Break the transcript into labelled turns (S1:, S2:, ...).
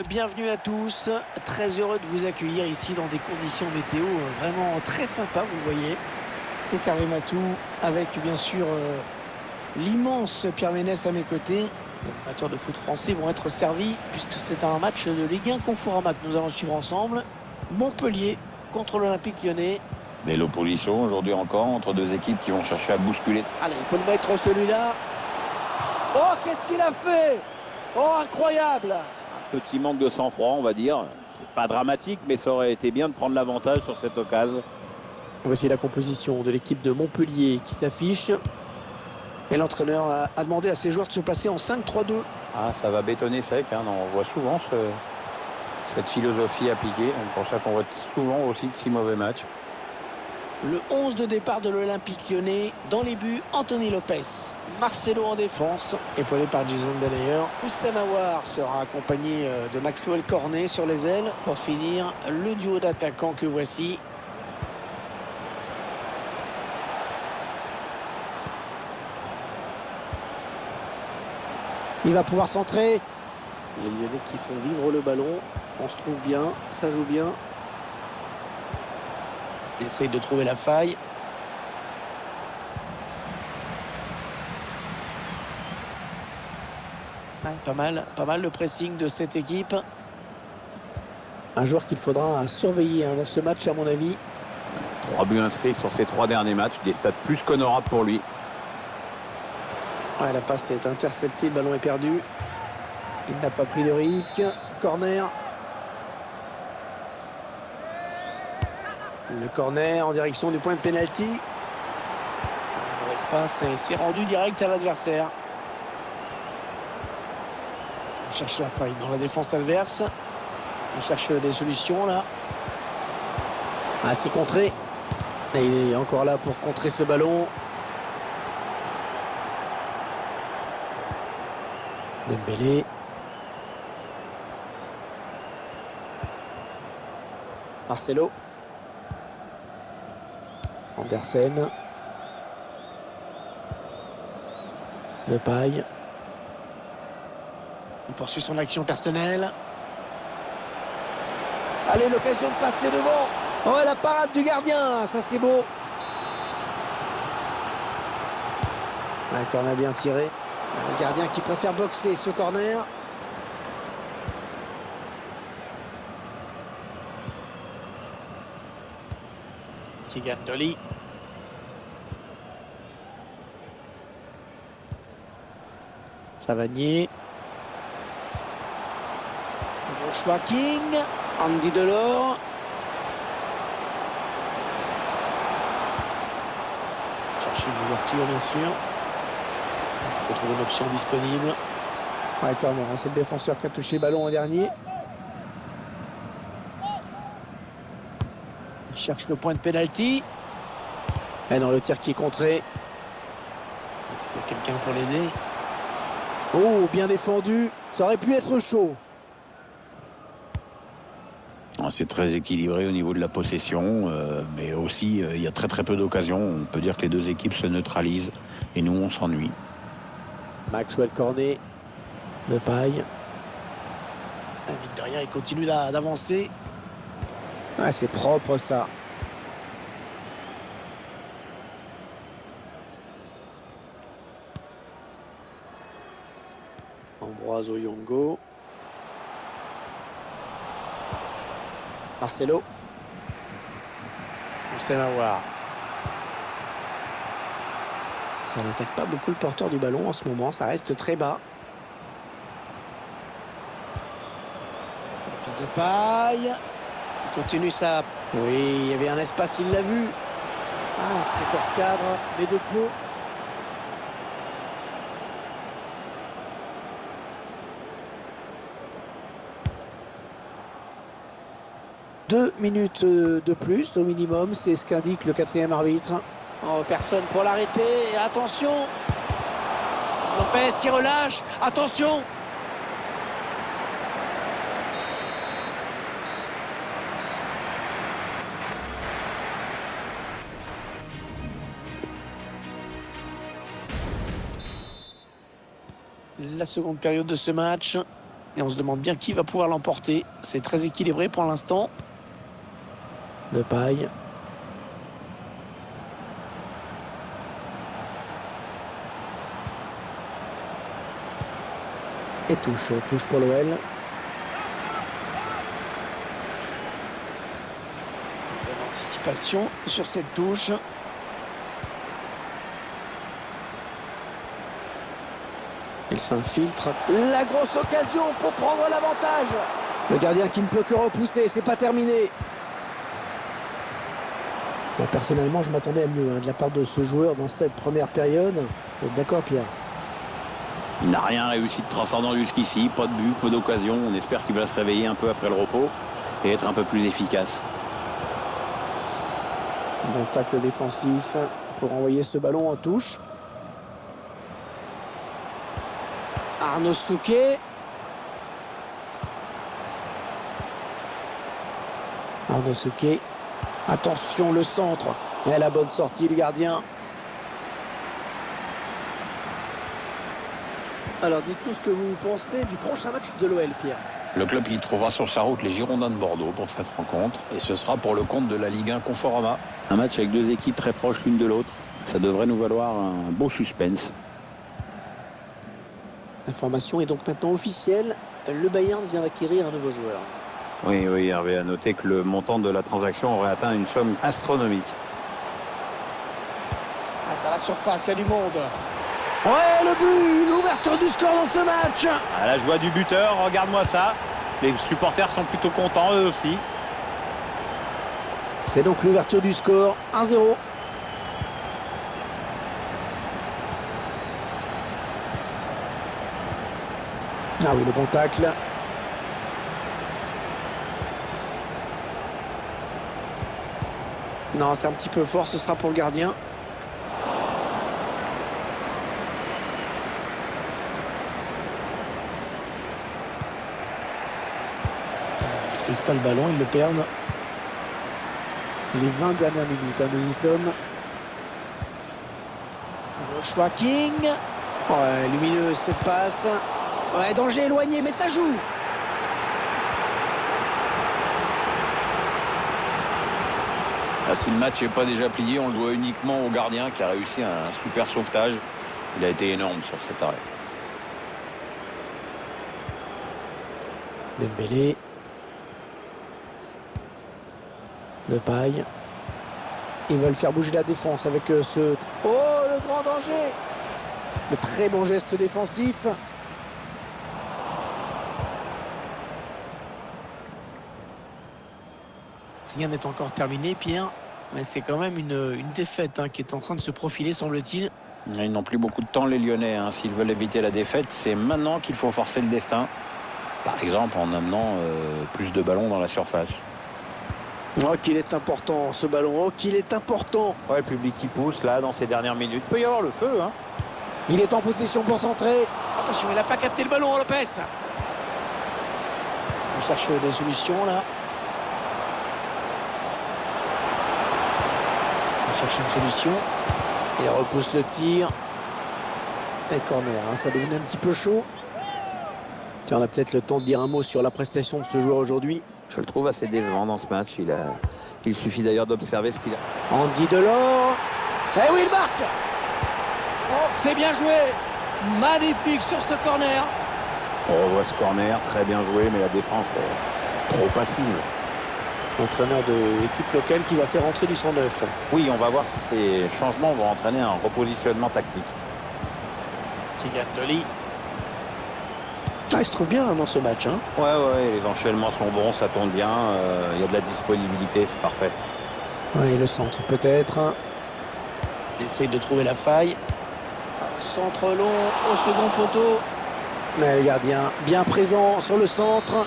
S1: Bienvenue à tous, très heureux de vous accueillir ici dans des conditions météo vraiment très sympas, vous voyez. C'est Hervé Matou avec bien sûr l'immense Pierre Ménès à mes côtés. Les amateurs de foot français vont être servis puisque c'est un match de Ligue 1 Conforama que nous allons suivre ensemble. Montpellier contre l'Olympique Lyonnais.
S2: Belle opposition aujourd'hui encore entre deux équipes qui vont chercher à bousculer.
S1: Allez, il faut le mettre celui-là. Oh, qu'est-ce qu'il a fait! Oh, incroyable!
S2: Petit manque de sang-froid, on va dire. C'est pas dramatique, mais ça aurait été bien de prendre l'avantage sur cette occasion.
S1: Voici la composition de l'équipe de Montpellier qui s'affiche. Et l'entraîneur a demandé à ses joueurs de se placer en 5-3-2.
S3: Ah, ça va bétonner sec. On voit souvent cette philosophie appliquée. C'est pour ça qu'on voit souvent aussi de si mauvais matchs.
S1: Le 11 de départ de l'Olympique Lyonnais. Dans les buts, Anthony Lopez. Marcelo en défense, épaulé par Jason Denayer. Oussem Aouar sera accompagné de Maxwell Cornet sur les ailes. Pour finir, le duo d'attaquants que voici. Il va pouvoir centrer. Les Lyonnais qui font vivre le ballon. On se trouve bien, ça joue bien. Il essaye de trouver la faille. Ouais, pas mal le pressing de cette équipe. Un joueur qu'il faudra surveiller dans ce match à mon avis.
S3: 3 buts inscrits sur ces 3 derniers matchs. Des stats plus qu'honorables pour lui.
S1: Ouais, la passe est interceptée, le ballon est perdu. Il n'a pas pris de risque. Corner. Le corner en direction du point de pénalty. L'espace s'est rendu direct à l'adversaire. On cherche la faille dans la défense adverse. On cherche des solutions là. Ah, c'est contré. Et il est encore là pour contrer ce ballon. Dembélé. Marcelo. Andersen. Depay. Il poursuit son action personnelle. Allez, l'occasion de passer devant. Oh, la parade du gardien. Ça, c'est beau. Un corner bien tiré. Le gardien qui préfère boxer ce corner. Keegan Dolly. Savanier. Joshua King. Andy Delors. Chercher une ouverture bien sûr. Il faut trouver une option disponible. Ouais, corner, c'est le défenseur qui a touché le ballon en dernier. Il cherche le point de pénalty. Et dans le tir qui est contré. Est-ce qu'il y a quelqu'un pour l'aider? Oh, bien défendu. Ça aurait pu être chaud.
S2: C'est très équilibré au niveau de la possession, mais aussi il y a très peu d'occasions. On peut dire que les deux équipes se neutralisent et nous on s'ennuie.
S1: Maxwell Cornet. Depay. Mine de rien, il continue d'avancer. Ah, c'est propre ça. Ambroise Oyongo. Marcelo. Oussem Aouar. Ça n'attaque pas beaucoup le porteur du ballon en ce moment. Ça reste très bas. Fils de paille. Il continue ça. Oui, il y avait un espace, il l'a vu. Ah, c'est hors cadre, mais de peu. Deux minutes de plus au minimum, c'est ce qu'indique le 4e arbitre. Oh, personne pour l'arrêter. Attention. Lopez qui relâche. Attention. La seconde période de ce match. Et on se demande bien qui va pouvoir l'emporter. C'est très équilibré pour l'instant. Depay. Et touche pour l'OL. Anticipation sur cette touche. Il s'infiltre. La grosse occasion pour prendre l'avantage. Le gardien qui ne peut que repousser, c'est pas terminé. Bon, personnellement, je m'attendais à mieux de la part de ce joueur dans cette première période. D'accord, Pierre?
S2: Il n'a rien réussi de transcendant jusqu'ici, pas de but, peu d'occasion. On espère qu'il va se réveiller un peu après le repos et être un peu plus efficace.
S1: Bon tacle défensif pour envoyer ce ballon en touche. Arnaud Souquet. Arnaud Souquet. Attention, le centre. Et la bonne sortie du gardien. Alors dites-nous ce que vous pensez du prochain match de l'OL, Pierre.
S2: Le club qui trouvera sur sa route les Girondins de Bordeaux pour cette rencontre. Et ce sera pour le compte de la Ligue 1 Conforama. Un match avec deux équipes très proches l'une de l'autre. Ça devrait nous valoir un beau suspense.
S1: L'information est donc maintenant officielle. Le Bayern vient d'acquérir un nouveau joueur.
S2: Oui, Hervé a noté que le montant de la transaction aurait atteint une somme astronomique.
S1: Dans la surface, il y a du monde. Ouais, le but, l'ouverture du score dans ce match.
S3: À la joie du buteur, regarde-moi ça. Les supporters sont plutôt contents eux aussi.
S1: C'est donc l'ouverture du score, 1-0. Ah oui, le bon tacle. Non, c'est un petit peu fort, ce sera pour le gardien. Ils ne maîtrisent pas le ballon, ils le perdent. Les 20 dernières minutes, nous y sommes. Joshua King. Ouais, lumineux cette passe. Ouais, danger éloigné, mais ça joue.
S2: Si le match n'est pas déjà plié, on le doit uniquement au gardien qui a réussi un super sauvetage. Il a été énorme sur cet arrêt.
S1: Dembélé. Depay. Ils veulent faire bouger la défense avec ce... Oh, le grand danger. Le très bon geste défensif. Rien n'est encore terminé, Pierre. Mais c'est quand même une défaite qui est en train de se profiler, semble-t-il.
S2: Ils n'ont plus beaucoup de temps, les Lyonnais. S'ils veulent éviter la défaite, c'est maintenant qu'il faut forcer le destin. Par exemple, en amenant plus de ballons dans la surface.
S1: Oh, qu'il est important, ce ballon. Oh, qu'il est important.
S3: Ouais, le public qui pousse, là, dans ces dernières minutes. Il peut y avoir le feu, hein.
S1: Il est en position pour centrer. Attention, il n'a pas capté le ballon, Lopez. On cherche des solutions, là. Cherche une solution. Il repousse le tir. Et corner, ça devenait un petit peu chaud. Tiens, on a peut-être le temps de dire un mot sur la prestation de ce joueur aujourd'hui.
S3: Je le trouve assez décevant dans ce match. Il suffit d'ailleurs d'observer ce qu'il a.
S1: Andy Delors. Eh oui, il marque. Oh, c'est bien joué. Magnifique sur ce corner.
S3: On revoit ce corner, très bien joué, mais la défense est trop passive.
S1: Entraîneur de l'équipe locale qui va faire entrer du 109.
S3: Oui, on va voir si ces changements vont entraîner un repositionnement tactique.
S1: Kylian Dolly. Il se trouve bien dans ce match.
S3: Ouais, les enchaînements sont bons, ça tourne bien. Il y a de la disponibilité, c'est parfait.
S1: Oui, le centre peut-être. Il essaye de trouver la faille. Centre long au second poteau. Le gardien bien présent sur le centre.